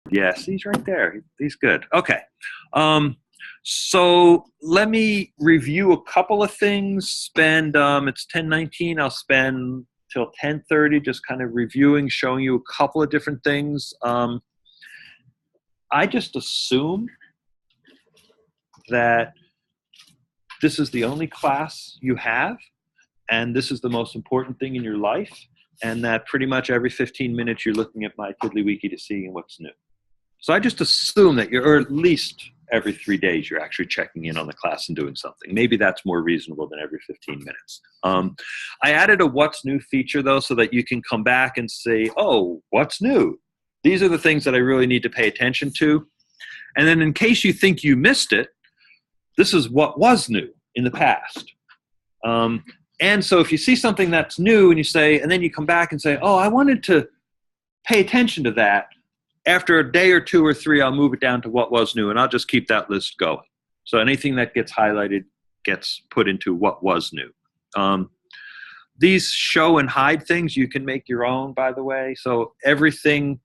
Yes, he's right there. He's good. Okay. So let me review a couple of things. It's 10:19. I'll spend till 10:30 just kind of reviewing, showing you a couple of different things. I just assumed that this is the only class you have, and this is the most important thing in your life, and that pretty much every 15 minutes you're looking at my TiddlyWiki to see what's new. So I just assume that or at least every 3 days you're actually checking in on the class and doing something. Maybe that's more reasonable than every 15 minutes. I added a what's new feature though, so that you can come back and say, oh, what's new? These are the things that I really need to pay attention to. And then in case you think you missed it, this is what was new in the past. And so if you see something that's new and you say, and then you come back and say, oh, I wanted to pay attention to that, after a day or 2 or 3, I'll move it down to what was new, and I'll just keep that list going. So anything that gets highlighted gets put into what was new. These show and hide things you can make your own, by the way. So everything,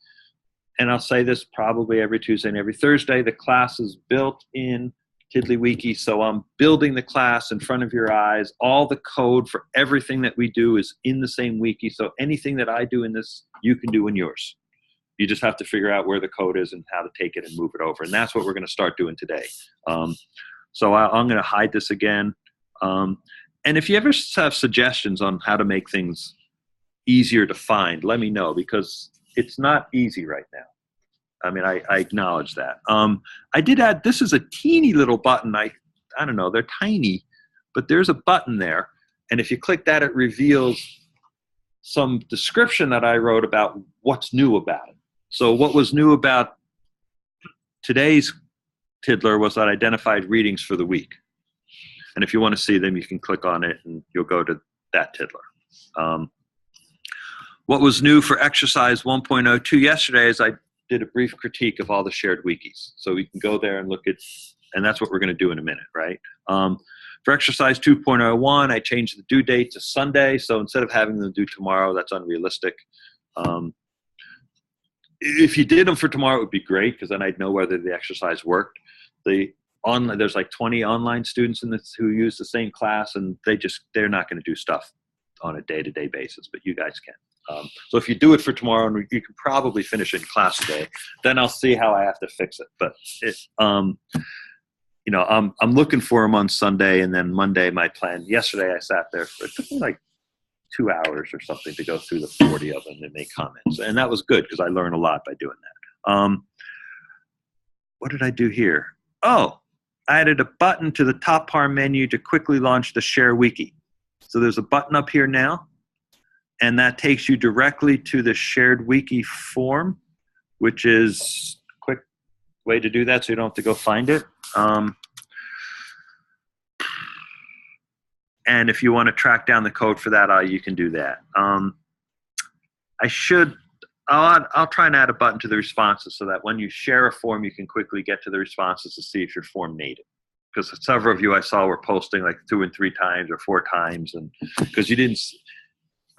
and I'll say this probably every Tuesday and every Thursday, the class is built in TiddlyWiki. So I'm building the class in front of your eyes. All the code for everything that we do is in the same wiki. So anything that I do in this, you can do in yours. You just have to figure out where the code is and how to take it and move it over. And that's what we're going to start doing today. So I'm going to hide this again. And if you ever have suggestions on how to make things easier to find, let me know, because it's not easy right now. I mean, I acknowledge that. I did add, this is a teeny little button. I don't know, they're tiny, but there's a button there. And if you click that, it reveals some description that I wrote about what's new about it. So what was new about today's Tiddler was that I identified readings for the week. And if you want to see them, you can click on it and you'll go to that Tiddler. What was new for exercise 1.02 yesterday is I did a brief critique of all the shared wikis. So we can go there and look at, and that's what we're going to do in a minute, right? For exercise 2.01, I changed the due date to Sunday. So instead of having them due tomorrow, that's unrealistic. If you did them for tomorrow, it would be great, because then I'd know whether the exercise worked. There's like 20 online students in this who use the same class, and they're not going to do stuff on a day-to-day basis, but you guys can. So if you do it for tomorrow, and you can probably finish it in class today, then I'll see how I have to fix it. But I'm looking for them on Sunday, and then Monday my plan. Yesterday I sat there it took me like 2 hours or something to go through the 40 of them and make comments. And that was good, because I learned a lot by doing that. What did I do here? Oh, I added a button to the top bar menu to quickly launch the Share Wiki. So there's a button up here now, and that takes you directly to the Shared Wiki form, which is a quick way to do that so you don't have to go find it. And if you want to track down the code for that, you can do that. I'll try and add a button to the responses so that when you share a form, you can quickly get to the responses to see if your form made it. Because several of you I saw were posting like 2 and 3 times or 4 times, and because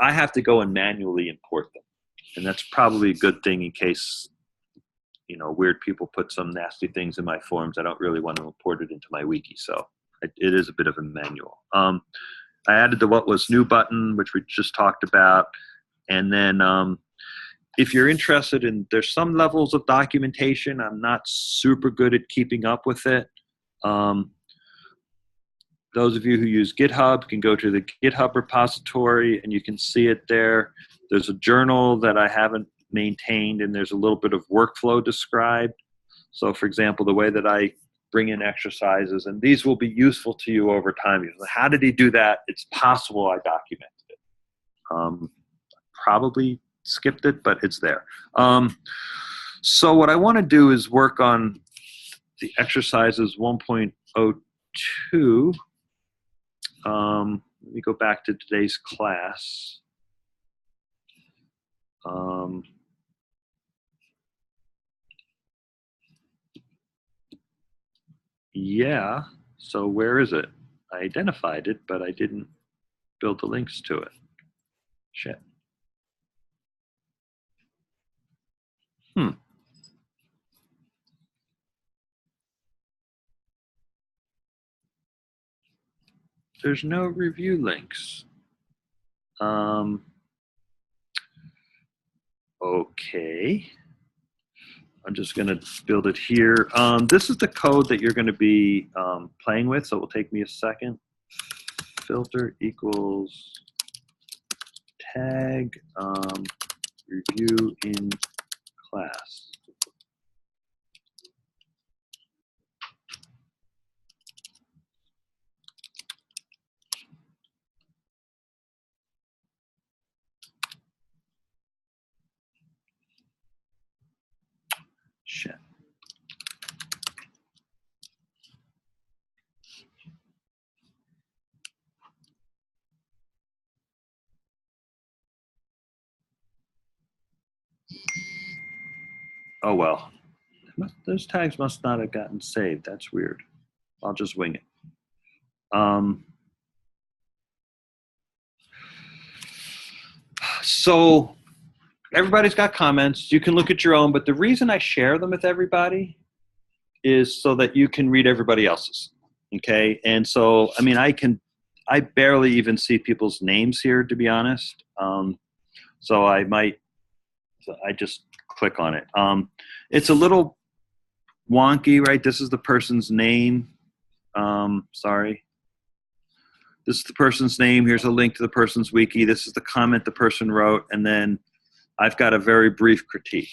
I have to go and manually import them, and that's probably a good thing in case weird people put some nasty things in my forms. I don't really want to import it into my wiki, so it is a bit of a manual. I added the what was new button, which we just talked about, and then if you're interested in, there's some levels of documentation. I'm not super good at keeping up with it. Those of you who use GitHub can go to the GitHub repository and you can see it there. There's a journal that I haven't maintained, and there's a little bit of workflow described. So for example, the way that I bring in exercises, and these will be useful to you over time. How did he do that? It's possible I documented it. Probably skipped it, but it's there. So what I want to do is work on the exercises 1.02. Let me go back to today's class. Yeah, so where is it? I identified it, but I didn't build the links to it. Shit. There's no review links. Okay. I'm just going to build it here. This is the code that you're going to be playing with, so it will take me a second. Filter equals tag review in class. Shit. Oh well. Those tags must not have gotten saved. That's weird. I'll just wing it. So everybody's got comments. You can look at your own, but the reason I share them with everybody is so that you can read everybody else's. Okay. And so, I mean, I barely even see people's names here, to be honest. So I just click on it. It's a little wonky, right? This is the person's name. Sorry. This is the person's name. Here's a link to the person's wiki. This is the comment the person wrote. And then I've got a very brief critique.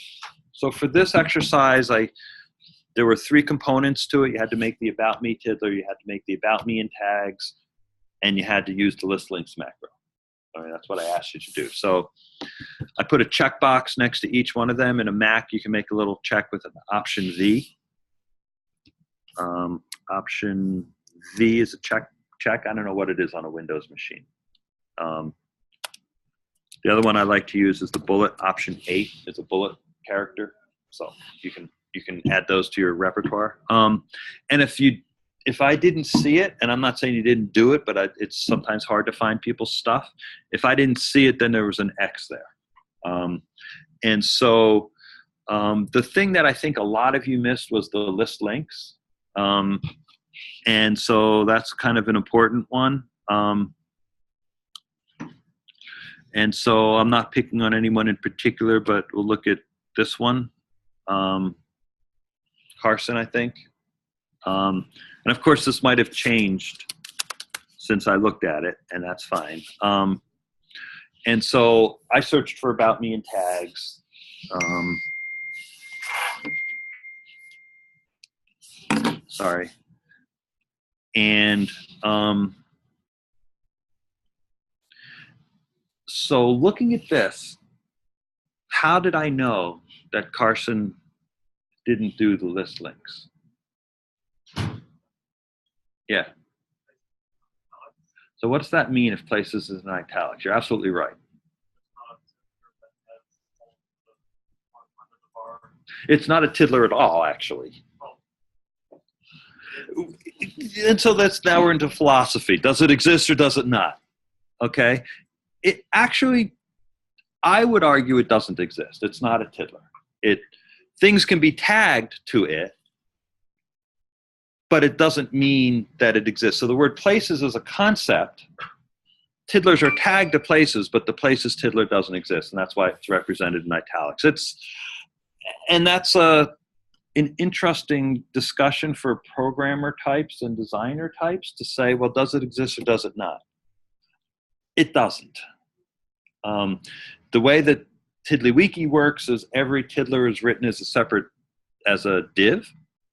So for this exercise, there were 3 components to it. You had to make the About Me tiddler, you had to make the About Me in tags, and you had to use the list links macro. I mean, that's what I asked you to do. So I put a checkbox next to each one of them. In a Mac, you can make a little check with an option V. Option V is a check. I don't know what it is on a Windows machine. The other one I like to use is the bullet. Option 8 is a bullet character. So you can add those to your repertoire. And if I didn't see it, and I'm not saying you didn't do it, but it's sometimes hard to find people's stuff. If I didn't see it, then there was an X there. And so the thing that I think a lot of you missed was the list links. And so that's kind of an important one. And so I'm not picking on anyone in particular, but we'll look at this one. Carson, I think. And of course, this might have changed since I looked at it, and that's fine. And so I searched for About Me in tags. Sorry. And so looking at this, how did I know that Carson didn't do the list links? Yeah. So what's that mean if places is in italics? You're absolutely right. It's not a tiddler at all, actually. And so now we're into philosophy. Does it exist or does it not? Okay. It actually, I would argue it doesn't exist. It's not a tiddler. Things can be tagged to it, but it doesn't mean that it exists. So the word places is a concept. Tiddlers are tagged to places, but the places tiddler doesn't exist, and that's why it's represented in italics. That's an interesting discussion for programmer types and designer types to say, well, does it exist or does it not? It doesn't. The way that TiddlyWiki works is every tiddler is written as a div.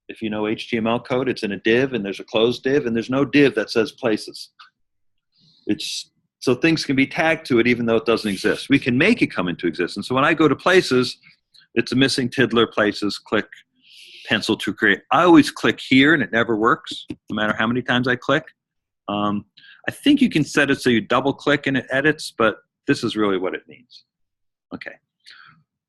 If you know HTML code, it's in a div, and there's a closed div, and there's no div that says places. So things can be tagged to it even though it doesn't exist. We can make it come into existence. So when I go to places, it's a missing tiddler, places, click pencil to create. I always click here, and it never works, no matter how many times I click. I think you can set it so you double click and it edits, but this is really what it means. Okay.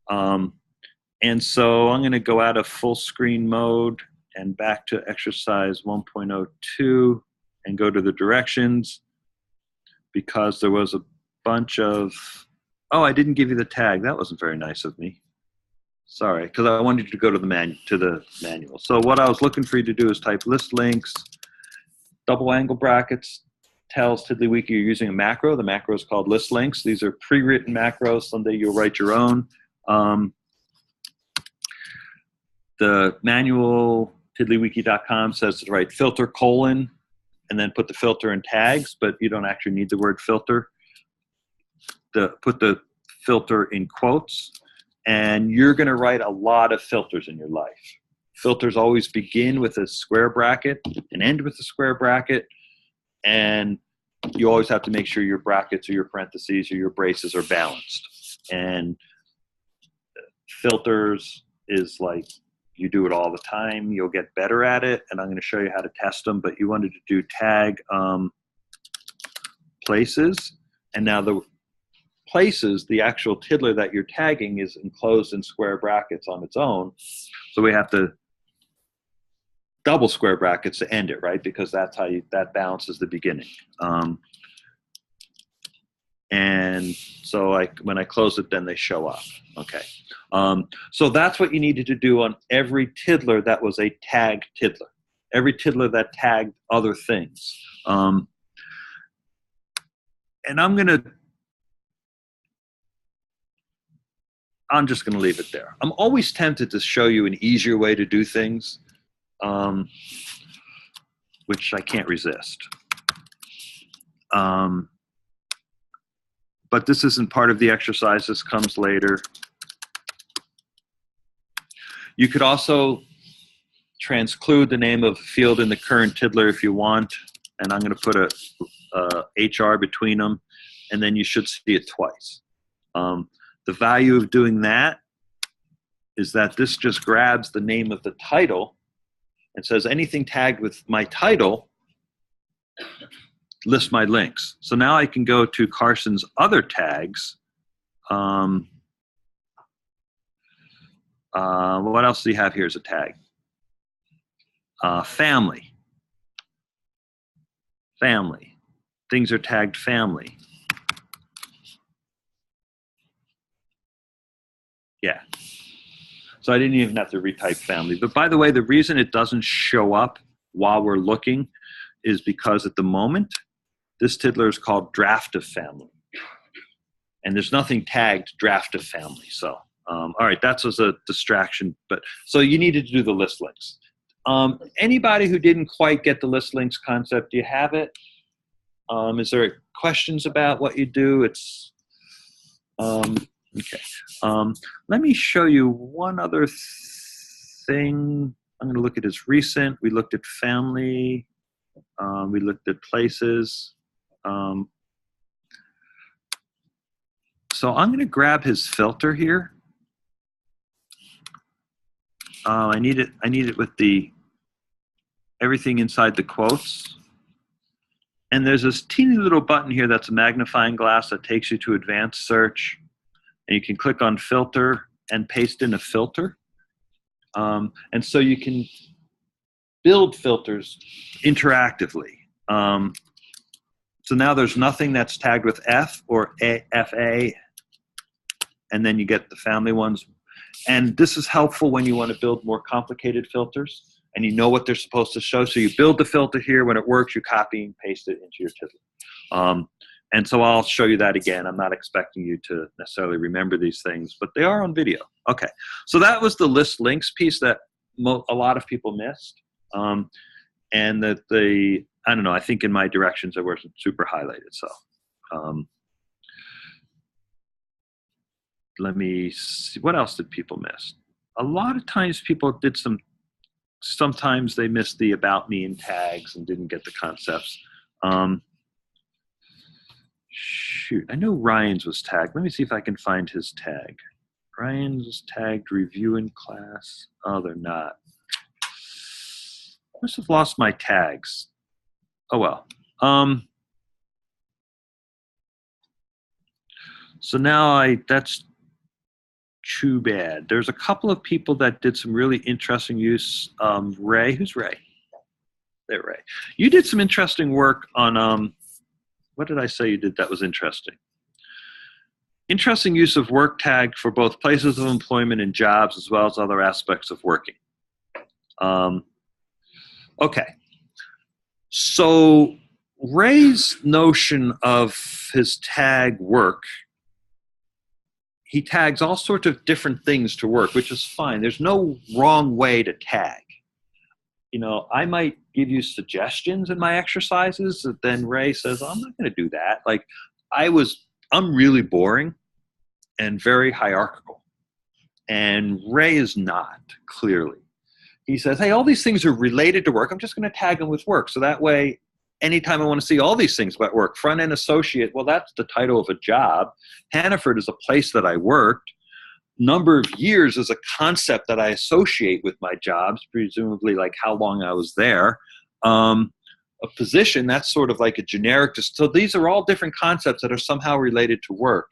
And so I'm going to go out of full screen mode and back to exercise 1.02 and go to the directions, because there was a bunch of, oh, I didn't give you the tag. That wasn't very nice of me. Sorry, because I wanted you to go to the manual. So what I was looking for you to do is type list links, double angle brackets, tells TiddlyWiki you're using a macro. The macro is called list links. These are pre-written macros. Someday you'll write your own. The manual, tiddlywiki.com, says to write filter colon and then put the filter in tags, but you don't actually need the word filter. Put the filter in quotes, and you're going to write a lot of filters in your life. Filters always begin with a square bracket and end with a square bracket, and you always have to make sure your brackets or your parentheses or your braces are balanced. And filters is like, you do it all the time, you'll get better at it, and I'm going to show you how to test them. But you wanted to do tag places, and now the places, the actual tiddler that you're tagging is enclosed in square brackets on its own, so we have to double square brackets to end it, right? Because that's how that balances the beginning. And so when I close it, then they show up. Okay. So that's what you needed to do on every tiddler that was a tagged tiddler. Every tiddler that tagged other things. And I'm just going to leave it there. I'm always tempted to show you an easier way to do things, which I can't resist. But this isn't part of the exercise. This comes later. You could also transclude the name of a field in the current tiddler if you want, and I'm going to put a HR between them, and then you should see it twice. The value of doing that is that this just grabs the name of the title and says anything tagged with my title, list my links. So now I can go to Carson's other tags. What else do you have here as a tag? Family. Family. Things are tagged family. Yeah. So I didn't even have to retype family. But by the way, the reason it doesn't show up while we're looking is because at the moment, this tiddler is called draft of family. And there's nothing tagged draft of family. So, all right, that was a distraction. But so you needed to do the list links. Anybody who didn't quite get the list links concept, do you have it? Is there questions about what you do? It's, okay. Let me show you one other thing. I'm going to look at his recent. We looked at family. We looked at places. So I'm going to grab his filter here. I need it with the everything inside the quotes. And there's this teeny little button here that's a magnifying glass that takes you to advanced search. And you can click on filter and paste in a filter. And so you can build filters interactively. So now there's nothing that's tagged with F or FA, and then you get the family ones. And this is helpful when you want to build more complicated filters and you know what they're supposed to show. So you build the filter here. When it works, you copy and paste it into your tiddler. And so I'll show you that again. I'm not expecting you to necessarily remember these things, but they are on video. Okay, so that was the list links piece that a lot of people missed. And that I don't know, I think in my directions I wasn't super highlighted. So let me see, what else did people miss? A lot of times people did sometimes they missed the about me and tags and didn't get the concepts. Shoot, I know Ryan's was tagged. Let me see if I can find his tag. Ryan's was tagged review in class. Oh, they're not. I must have lost my tags. Oh, well. So now that's too bad. There's a couple of people that did some really interesting use. Ray, who's Ray? There, Ray. You did some interesting work on, what did I say you did that was interesting? Interesting use of work tag for both places of employment and jobs, as well as other aspects of working. Okay. So Ray's notion of his tag work, he tags all sorts of different things to work, which is fine. There's no wrong way to tag. I might give you suggestions in my exercises that then Ray says, I'm not going to do that. Like I'm really boring and very hierarchical. And Ray is not, clearly. He says, hey, all these things are related to work. I'm just going to tag them with work. So that way, anytime I want to see all these things about work, front-end associate, well, that's the title of a job. Hannaford is a place that I worked. Number of years is a concept that I associate with my jobs, presumably like how long I was there. A position, that's sort of like a generic. So these are all different concepts that are somehow related to work.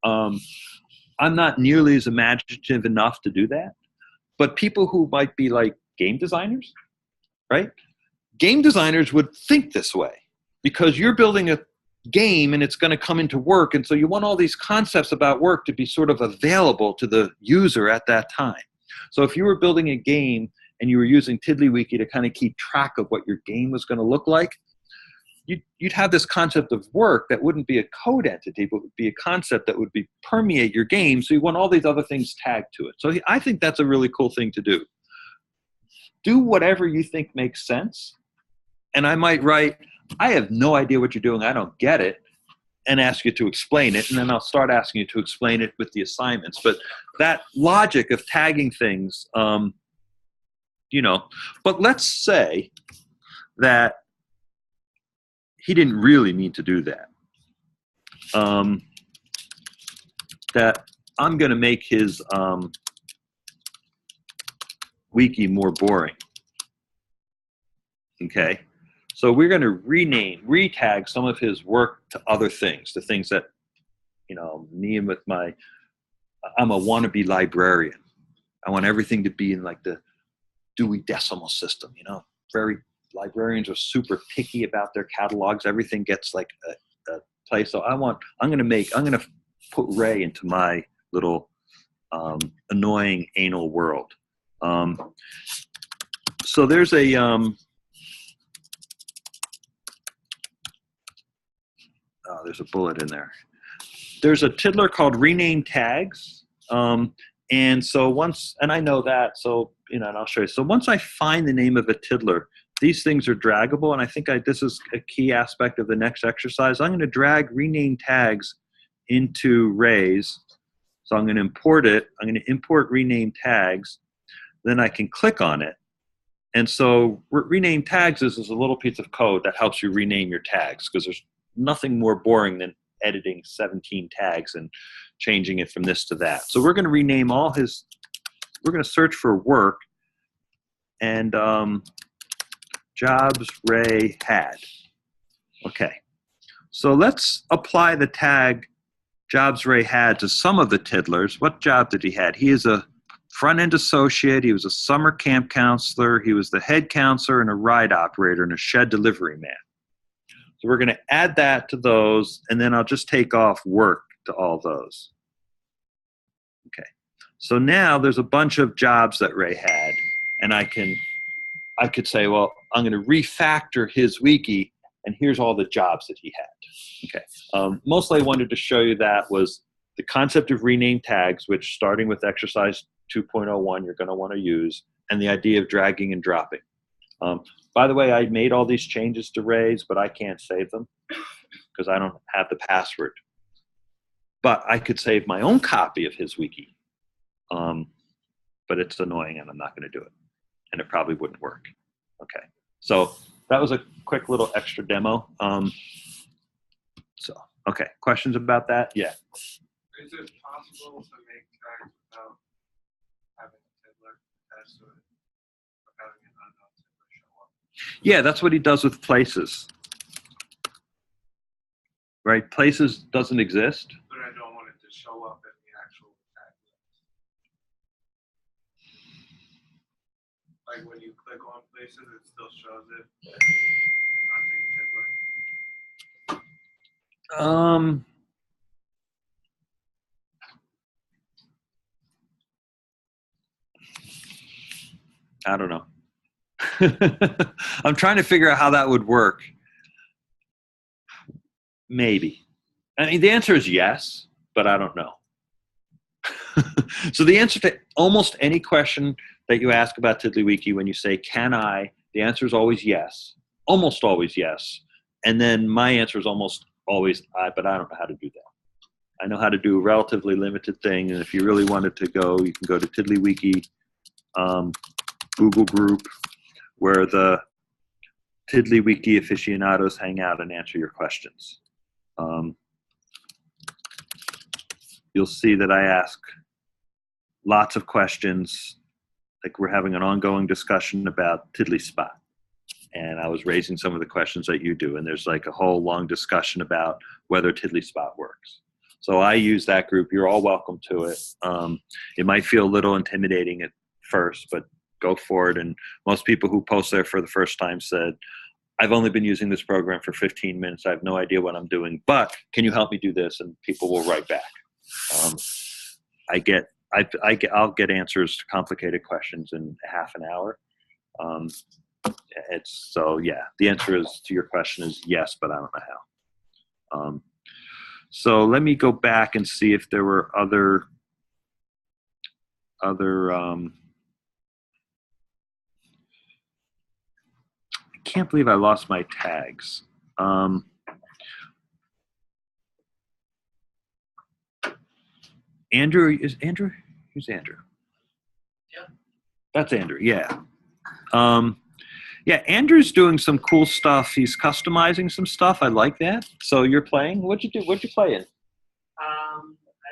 I'm not nearly as imaginative enough to do that. But people who might be like game designers, right? Game designers would think this way because you're building a game and it's going to come into work. And so you want all these concepts about work to be sort of available to the user at that time. So if you were building a game and you were using TiddlyWiki to kind of keep track of what your game was going to look like, you'd have this concept of work that wouldn't be a code entity, but would be a concept that would permeate your game. So you want all these other things tagged to it. So I think that's a really cool thing to do. Do whatever you think makes sense. And I might write, I have no idea what you're doing. I don't get it. And ask you to explain it. And then I'll start asking you to explain it with the assignments. But that logic of tagging things, but let's say that he didn't really mean to do that. That I'm going to make his wiki more boring. Okay, so we're going to retag some of his work to other things, to things that, me and I'm a wannabe librarian. I want everything to be in like the Dewey Decimal System, librarians are super picky about their catalogs. Everything gets like a place. So I'm going to put Ray into my little annoying anal world. So there's there's a bullet in there. There's a tiddler called rename tags. And I know that, so, and I'll show you. So once I find the name of a tiddler, these things are draggable, and I think this is a key aspect of the next exercise. I'm going to drag rename tags into Ray's. So I'm going to import it. I'm going to import rename tags. Then I can click on it. And so rename tags is a little piece of code that helps you rename your tags, because there's nothing more boring than editing 17 tags and changing it from this to that. So we're going to rename we're going to search for work and jobs Ray had. Okay, so let's apply the tag jobs Ray had to some of the tiddlers. What job did he had? He is a front-end associate. He was a summer camp counselor. He was the head counselor and a ride operator and a shed delivery man. So we're going to add that to those, and then I'll just take off work to all those. Okay, so now there's a bunch of jobs that Ray had, and I could say, well, I'm going to refactor his wiki, and here's all the jobs that he had. Okay, mostly I wanted to show you that was the concept of rename tags, which starting with exercise 2.01 you're going to want to use, and the idea of dragging and dropping. By the way, I made all these changes to Ray's, but I can't save them because I don't have the password. But I could save my own copy of his wiki. But it's annoying, and I'm not going to do it. And it probably wouldn't work. Okay, so that was a quick little extra demo. Okay, questions about that? Yeah. Is it possible to make tags without having a tiddler attached to it? Or having an unknown tiddler show up? Yeah, that's what he does with places. Right? Places doesn't exist. But I don't want it to show up in the actual tag list. Like when you click on places, it still shows it as an unnamed tiddler. I don't know. I'm trying to figure out how that would work. Maybe. I mean, the answer is yes, but I don't know. So the answer to almost any question that you ask about Tiddlywiki, when you say, can I, the answer is always yes, almost always yes. And then my answer is almost always but I don't know how to do that. I know how to do a relatively limited thing, and if you really wanted to go, you can go to Tiddlywiki Google group, where the Tiddlywiki aficionados hang out and answer your questions. You'll see that I ask lots of questions, like we're having an ongoing discussion about TiddlySpot. And I was raising some of the questions that you do, and there's like a whole long discussion about whether TiddlySpot works. So I use that group. You're all welcome to it. It might feel a little intimidating at first, but go for it. And most people who post there for the first time said, I've only been using this program for 15 minutes. I have no idea what I'm doing, but can you help me do this? And people will write back. I'll get answers to complicated questions in half an hour. So yeah, the answer is to your question is yes, but I don't know how. So let me go back and see if there were other I can't believe I lost my tags. Andrew, is Andrew? Who's Andrew? Yeah. That's Andrew, yeah. Yeah, Andrew's doing some cool stuff. He's customizing some stuff. I like that. So you're playing? What'd you do? What'd you play in? I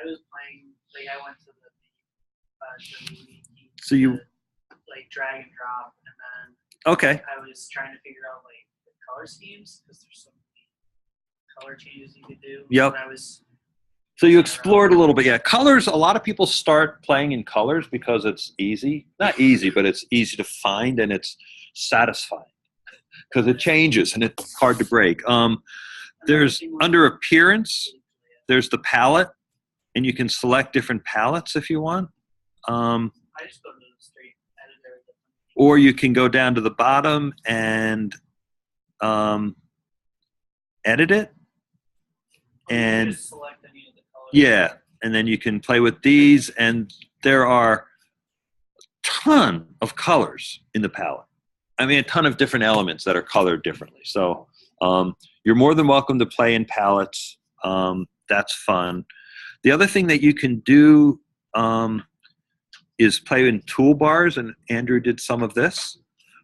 was playing, like, I went to So you, like, drag and drop, and then okay. I was trying to figure out, like, the color schemes, because there's so many color changes you could do. Yep. And I was So you explored a little bit. Yeah, colors, a lot of people start playing in colors because it's easy. Not easy, but it's easy to find and it's satisfying because it changes and it's hard to break. There's under appearance, there's the palette, and you can select different palettes if you want. I just go to the straight editor. Or you can go down to the bottom and edit it. And You just select any of the colors. yeah, and then you can play with these, and there are a ton of colors in the palette. I mean, a ton of different elements that are colored differently. So you're more than welcome to play in palettes. That's fun. The other thing that you can do is play in toolbars, and Andrew did some of this.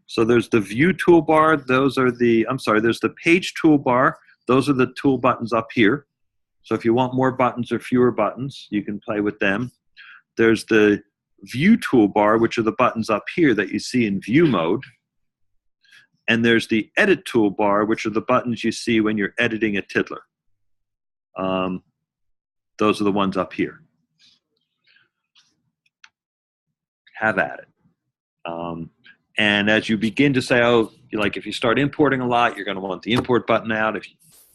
So there's the view toolbar. Those are there's the page toolbar. Those are the tool buttons up here. So if you want more buttons or fewer buttons, you can play with them. There's the view toolbar, which are the buttons up here that you see in view mode. And there's the edit toolbar, which are the buttons you see when you're editing a Tiddler. Those are the ones up here. Have at it. And as you begin to say, oh, like if you start importing a lot, you're going to want the import button out.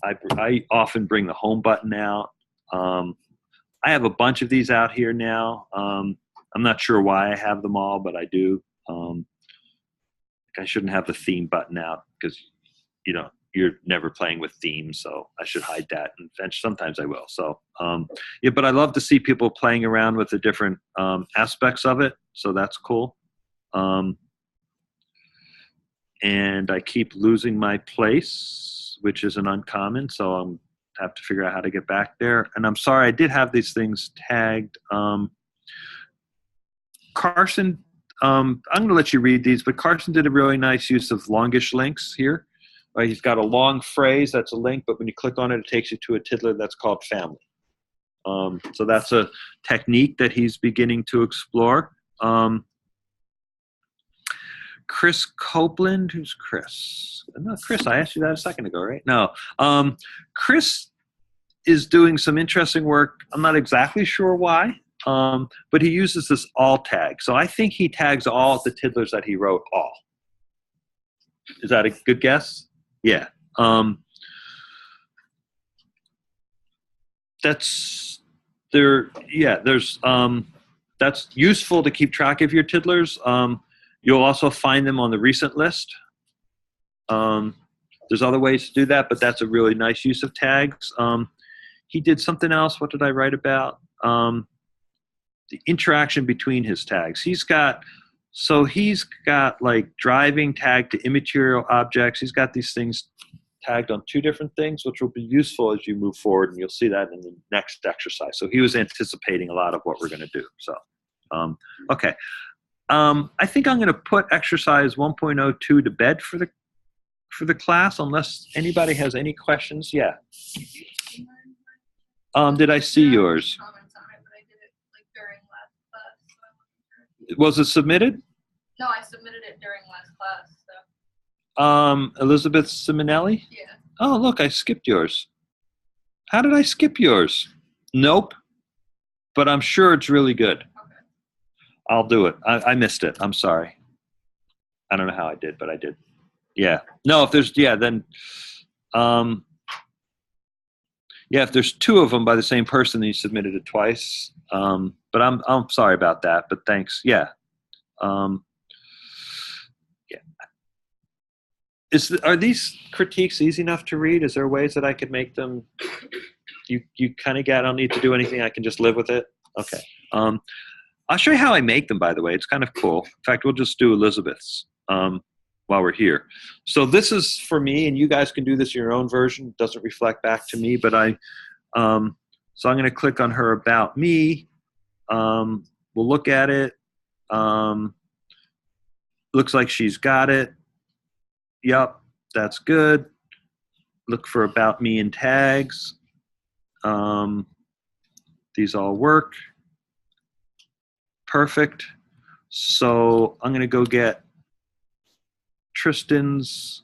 I often bring the home button out. I have a bunch of these out here now. I'm not sure why I have them all, but I do. I shouldn't have the theme button out because, you're never playing with themes, so I should hide that. And sometimes I will. So, yeah, but I love to see people playing around with the different aspects of it. So that's cool. And I keep losing my place, which is an uncommon. So I'm have to figure out how to get back there. And I'm sorry, I did have these things tagged. Carson, I'm going to let you read these, but Carson did a really nice use of longish links here. Right, he's got a long phrase that's a link, but when you click on it, it takes you to a Tiddler that's called family. So that's a technique that he's beginning to explore. Chris Copeland, who's Chris? No, Chris, I asked you that a second ago, right? No. Chris is doing some interesting work. I'm not exactly sure why, but he uses this all tag. So I think he tags all the Tiddlers that he wrote all. Is that a good guess? Yeah. That's there. Yeah, there's that's useful to keep track of your Tiddlers. You'll also find them on the recent list. There's other ways to do that, but that's a really nice use of tags. He did something else. What did I write about? The interaction between his tags. He's got like driving tagged to immaterial objects. He's got these things tagged on two different things, which will be useful as you move forward, and you'll see that in the next exercise. So he was anticipating a lot of what we're going to do. So, okay. I think I'm going to put exercise 1.02 to bed for the class, unless anybody has any questions. Yeah. Did I see yours? Comments on it, but I did it like during last class, so I wasn't sure. Was it submitted? No, I submitted it during last class, so Elizabeth Simonelli? yeah. Oh, look, I skipped yours. How did I skip yours? Nope. But I'm sure it's really good. Okay. I'll do it. I missed it. I'm sorry. I don't know how I did, but I did. Yeah. No, if there's, then, if there's two of them by the same person, then you submitted it twice. But I'm sorry about that, but thanks. Yeah. Are these critiques easy enough to read? Is there ways that I could make them? You kind of get. I don't need to do anything. I can just live with it. Okay. I'll show you how I make them. By the way, it's kind of cool. In fact, we'll just do Elizabeth's while we're here. So this is for me, and you guys can do this in your own version. It doesn't reflect back to me, but so I'm going to click on her about me. We'll look at it. Looks like she's got it. Yep, that's good. Look for about me in tags. These all work. Perfect. So I'm going to go get Tristan's,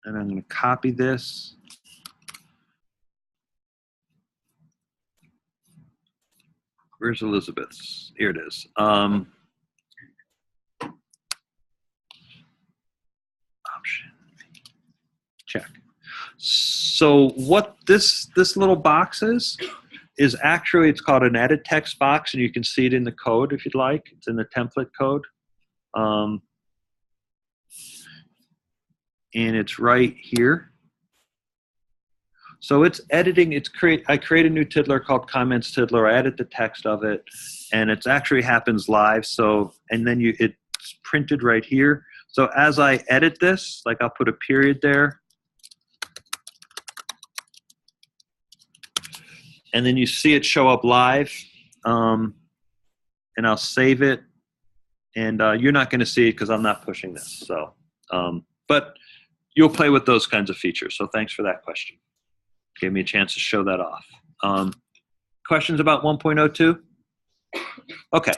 and I'm going to copy this. Where's Elizabeth's? Here it is. Option. Check. So what this little box is actually, it's called an edit text box, and you can see it in the code if you'd like. It's in the template code. And it's right here. So it's editing, I create a new tiddler called comments tiddler. I edit the text of it, and it actually happens live. So, and then it's printed right here. So as I edit this, like I'll put a period there. And then you see it show up live. And I'll save it. And you're not going to see it because I'm not pushing this. So, but you'll play with those kinds of features. So thanks for that question. Gave me a chance to show that off. Questions about 1.02? Okay.